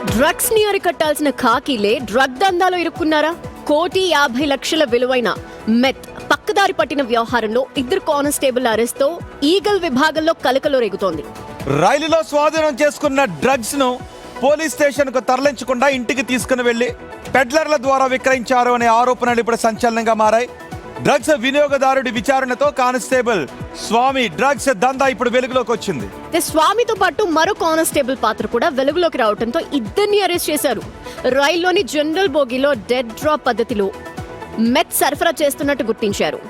Drugs ని అరికట్టాల్సిన ఖాకీలే drug దందాలో ఇరుక్కున్నారా? 1,50,00,000 విలువైన మెత్ పక్కదారి పట్టిన వ్యవహారంలో 2 కానిస్టేబుల్ అరెస్ట్ తో ఈగల్ విభాగంలో కలకలో రేగుతోంది. రైలులో స్వాధీనం చేసుకున్న డ్రగ్స్ ను పోలీస్ స్టేషన్ కు తరలించకుండా ఇంటికి తీసుకుని వెళ్లి పెడ్లర్ల ద్వారా విక్రయించారు అనే ఆరోపణలు ఇప్పుడు సంచలనంగా మారాయి. డ్రగ్స్ వినియోగదారుడి విచారణతో కానిస్టేబుల్ స్వామి డ్రగ్స్ దందా ఇప్పుడు వెలుగులోకి వచ్చింది. స్వామితో పాటు మరో కానిస్టేబుల్ పాత్ర కూడా వెలుగులోకి రావడంతో 2 అరెస్ట్ చేశారు. రైల్లోని జనరల్ బోగీలో డెడ్ డ్రాప్ పద్ధతిలో మెత్ సరఫరా చేస్తున్నట్టు గుర్తించారు.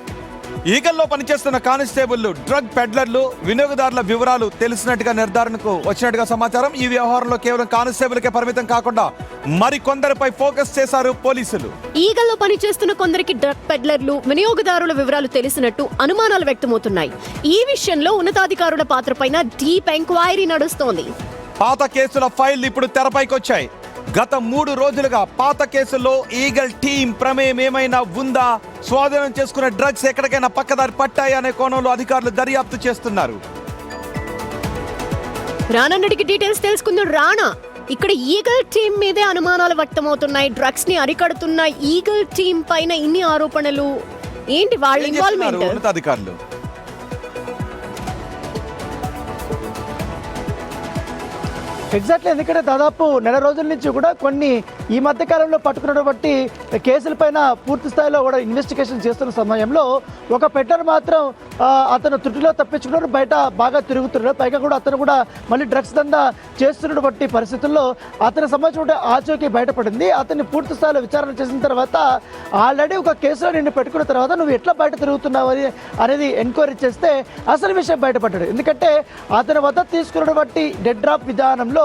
ఈగల్లో పనిచేస్తున్న కానిస్టేబుల్ డ్రగ్ పెడ్లర్లు వినియోగదారుల వివరాలు తెలిసినట్టుగా నిర్ధారణకు వచ్చినట్టుగా సమాచారం. ఈ వ్యవహారంలో కేవలం కానిస్టేబుల్కే పరిమితం కాకుండా మరికొందరిపై ఫోకస్ చేశారు పోలీసులు. ఈగల్లో పనిచేస్తున్న కొందరికి డ్రగ్ పెడ్లర్లు వినియోగదారుల వివరాలు తెలిసినట్టు అనుమానాలు వ్యక్తమవుతున్నాయి. ఈ విషయంలో ఉన్నతాధికారుల పాత్రపైన డీప్ ఎంక్వైరీ నడుస్తోంది. పాత కేసుల ఫైల్ ఇప్పుడు తెరపైకి వచ్చాయి. గత 3 రోజులుగా పాత కేసుల్లో ఈగల్ టీం ప్రమేయం ఏమైనా ఉందా, స్వాధీనం చేసుకున్న డ్రగ్స్ ఎక్కడికైనా పక్కదారి పట్టాయి అనే కోణంలో అధికారులు దర్యాప్తు చేస్తున్నారు. రానన్నటికి డీటెయిల్స్ తెలుసుకుందాం. రానా, ఇక్కడ ఈగల్ టీం మీదే అనుమానాలు వ్యక్తమవుతున్నాయి. డ్రగ్స్ ని అరికడుతున్న ఈగల్ టీం పైన ఇన్ని ఆరోపణలు ఏంటి? వాళ్ళ ఇన్వాల్వ్మెంట్ ఉన్నతాధికారులు ఎగ్జాక్ట్లీ. ఎందుకంటే దాదాపు 1 రోజుల నుంచి కూడా కొన్ని ఈ మధ్య కాలంలో పట్టుకున్నటువంటి కేసులపైన పూర్తి స్థాయిలో కూడా ఇన్వెస్టిగేషన్ చేస్తున్న సమయంలో ఒక పెడ్లర్ మాత్రం అతను త్రుటిలో తప్పించుకున్నారు, బయట బాగా తిరుగుతున్నాడు. పైగా కూడా అతను కూడా మళ్ళీ డ్రగ్స్ దందా చేస్తున్నటువంటి పరిస్థితుల్లో అతని సంబంధించిన ఆచూకీ బయటపడింది. అతన్ని పూర్తి స్థాయిలో విచారణ చేసిన తర్వాత ఆల్రెడీ ఒక కేసులో నిన్ను పెట్టుకున్న తర్వాత నువ్వు ఎట్లా బయట తిరుగుతున్నావు అనేది ఎంక్వైరీ చేస్తే అసలు విషయం బయటపడ్డాడు. ఎందుకంటే అతని వద్ద తీసుకున్నటువంటి డెడ్ డ్రాప్ విధానంలో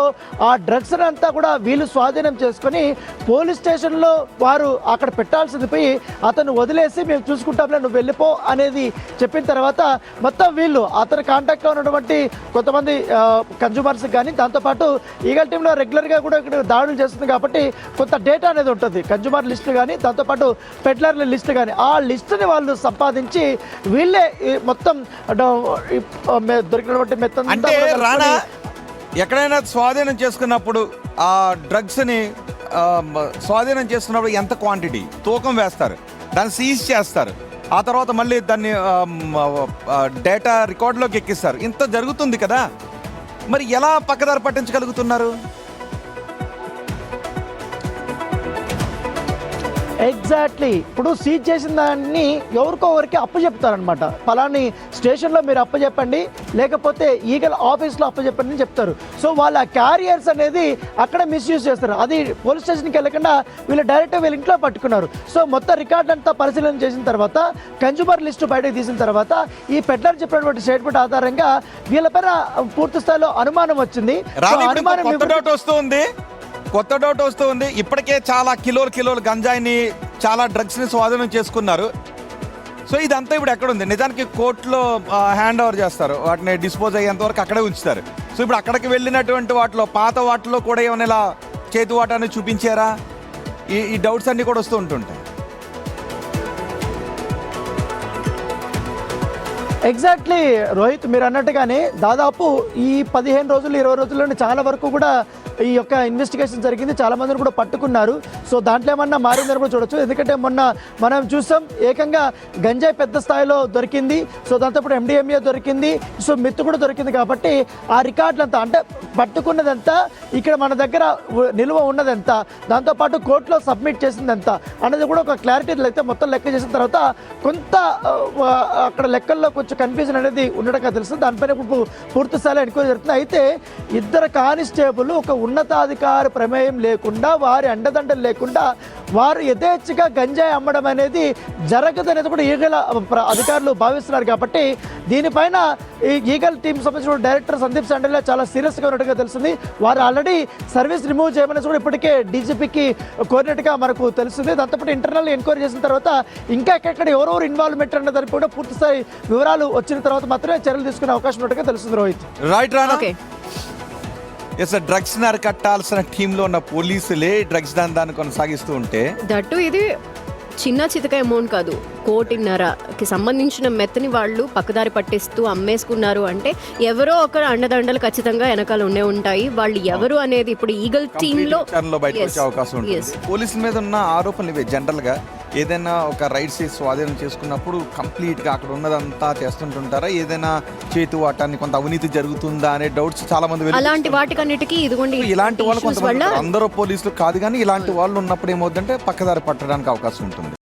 ఆ డ్రగ్స్ అంతా కూడా వీళ్ళు స్వాధీనం చేసుకొని పోలీస్ స్టేషన్లో వారు అక్కడ పెట్టాల్సింది పోయి అతను వదిలేసి మేము చూసుకుంటాంలే నువ్వు వెళ్ళిపో అనేది చెప్పిన తర్వాత మొత్తం వీళ్ళు అతని కాంటాక్ట్లో ఉన్నటువంటి కొంతమంది కన్జ్యూమర్స్ కానీ దాంతోపాటు ఈగల్ టీంలో రెగ్యులర్గా కూడా ఇక్కడ దాడులు చేస్తుంది కాబట్టి కొంత డేటా అనేది ఉంటుంది. కన్జ్యూమర్ లిస్టులు కానీ దాంతోపాటు పెడ్లర్ల లిస్టు కానీ ఆ లిస్టుని వాళ్ళు సంపాదించి వీళ్ళే మొత్తం దొరికినటువంటి మెత్తం ఎక్కడైనా స్వాధీనం చేసుకున్నప్పుడు ఆ డ్రగ్స్ని స్వాధీనం చేసుకున్నప్పుడు ఎంత క్వాంటిటీ తూకం వేస్తారు, దాన్ని సీజ్ చేస్తారు, ఆ తర్వాత మళ్ళీ దాన్ని డేటా రికార్డులోకి ఎక్కిస్తారు. ఇంత జరుగుతుంది కదా, మరి ఎలా పక్కదారి పట్టించగలుగుతున్నారు? ఎగ్జాక్ట్లీ. ఇప్పుడు సీజ్ చేసిన దాన్ని ఎవరికో ఎవరికి అప్పచెప్తారనమాట. ఫలాని స్టేషన్లో మీరు అప్పచెప్పండి, లేకపోతే ఈగల్ ఆఫీస్లో అప్పచెప్పండి అని చెప్తారు. సో వాళ్ళ క్యారియర్స్ అనేది అక్కడ మిస్యూజ్ చేస్తారు. అది పోలీస్ స్టేషన్కి వెళ్ళకుండా వీళ్ళు డైరెక్ట్ వీళ్ళ ఇంట్లో పట్టుకున్నారు. సో మొత్తం రికార్డు అంతా పరిశీలన చేసిన తర్వాత కన్జ్యూమర్ లిస్టు బయటకు తీసిన తర్వాత ఈ పెడ్లర్ చెప్పినటువంటి స్టేట్మెంట్ ఆధారంగా వీళ్ళ పైన పూర్తి స్థాయిలో అనుమానం వచ్చింది. కొత్త డౌట్ వస్తుంది. ఇప్పటికే చాలా కిలోలు గంజాయిని, చాలా డ్రగ్స్ని స్వాధీనం చేసుకున్నారు. సో ఇదంతా ఇప్పుడు ఎక్కడుంది? నిజానికి కోర్టులో హ్యాండ్ ఓవర్ చేస్తారు, వాటిని డిస్పోజ్ అయ్యేంత వరకు అక్కడే ఉంచుతారు. సో ఇప్పుడు అక్కడికి వెళ్ళినటువంటి వాటిలో పాత వాటిలో కూడా ఏమైనా ఇలా చేతి వాటాన్ని చూపించారా? ఈ డౌట్స్ అన్నీ కూడా వస్తూ ఉంటుంటాయి. ఎగ్జాక్ట్లీ రోహిత్, మీరు అన్నట్టుగానే దాదాపు ఈ 15 రోజులు 20 రోజుల్లోనే చాలా వరకు కూడా ఈ యొక్క ఇన్వెస్టిగేషన్ జరిగింది. చాలా మందిని కూడా పట్టుకున్నారు. సో దాంట్లో ఏమన్నా మారిందని కూడా చూడొచ్చు. ఎందుకంటే మొన్న మనం చూసాం, ఏకంగా గంజాయి పెద్ద స్థాయిలో దొరికింది. సో దాంతోపాటు MDMA దొరికింది. సో మెత్తు కూడా దొరికింది. కాబట్టి ఆ రికార్డులంతా అంటే పట్టుకున్నదంతా, ఇక్కడ మన దగ్గర నిల్వ ఉన్నదంతా, దాంతోపాటు కోర్టులో సబ్మిట్ చేసిందంతా అనేది కూడా ఒక క్లారిటీ అయితే మొత్తం లెక్క చేసిన తర్వాత కొంత అక్కడ లెక్కల్లో కొంచెం కన్ఫ్యూజన్ అనేది ఉండటంగా తెలుస్తుంది. దానిపైన ఇప్పుడు పూర్తి స్థాయిలో ఎంక్వైరీ జరుగుతుంది. అయితే 2 కానిస్టేబుల్ ఒక ఉన్నతాధికారి ప్రమేయం లేకుండా, వారి అండదండలు లేకుండా వారు యథేచ్ఛగా గంజాయి అమ్మడం అనేది జరగదనేది కూడా ఈగల అధికారులు భావిస్తున్నారు. కాబట్టి దీనిపైన ఈ ఈగల్ టీం సంబంధించిన డైరెక్టర్ సందీప్ సండేలా చాలా సీరియస్గా ఉన్నట్టుగా తెలుస్తుంది. వారు ఆల్రెడీ సర్వీస్ రిమూవ్ చేయమని కూడా ఇప్పటికే డీజీపీకి కోరినట్టుగా మనకు తెలుస్తుంది. దాంతోపాటు ఇంటర్నల్ ఎంక్వైరీ చేసిన తర్వాత ఇంకా ఎక్కడ ఎవరెవరు ఇన్వాల్వ్మెంట్ అన్న దానికి కూడా పూర్తి స్థాయి వివరాలు వచ్చిన తర్వాత మాత్రమే చర్యలు తీసుకునే అవకాశం ఉన్నట్టుగా తెలుస్తుంది. రోహిత్, రైట్ రానా? డ్రగ్స్ అరికట్టాల్సిన టీంలో ఉన్న పోలీసులే డ్రగ్స్ దందాన్ని కొనసాగిస్తూ ఉంటే దట్టు ఇది చిన్న చితక అమౌంట్ కాదు, 1.5 సంబంధించిన మెత్తని వాళ్ళు పక్కదారి పట్టిస్తూ అమ్మేసుకున్నారు అంటే ఎవరో ఒకరు అండదండలు ఖచ్చితంగా వెనకాల ఉండే ఉంటాయి. వాళ్ళు ఎవరు అనేది ఇప్పుడు ఈగల్ టీమ్ లో విచారణలో బయటకు వచ్చే అవకాశం ఉంటుంది. పోలీసుల మీద ఉన్న ఆరోపణలు ఇవే. జనరల్ గా ఏదైనా ఒక రైట్స్ స్వాధీనం చేసుకున్నప్పుడు కంప్లీట్ గా అక్కడ ఉన్నదంతా చేస్తుంటుంటారా, ఏదైనా చేతు వాటాన్ని కొంత అవినీతి జరుగుతుందా అనే డౌట్స్ చాలా మంది. అలాంటి వాటికన్నిటికీ ఇదిగోండి ఇలాంటి వాళ్ళు కొంతమంది అందరూ పోలీసులు కాదు, కానీ ఇలాంటి వాళ్ళు ఉన్నప్పుడు ఏమవుతుందంటే పక్కదారి పట్టడానికి అవకాశం ఉంటుంది.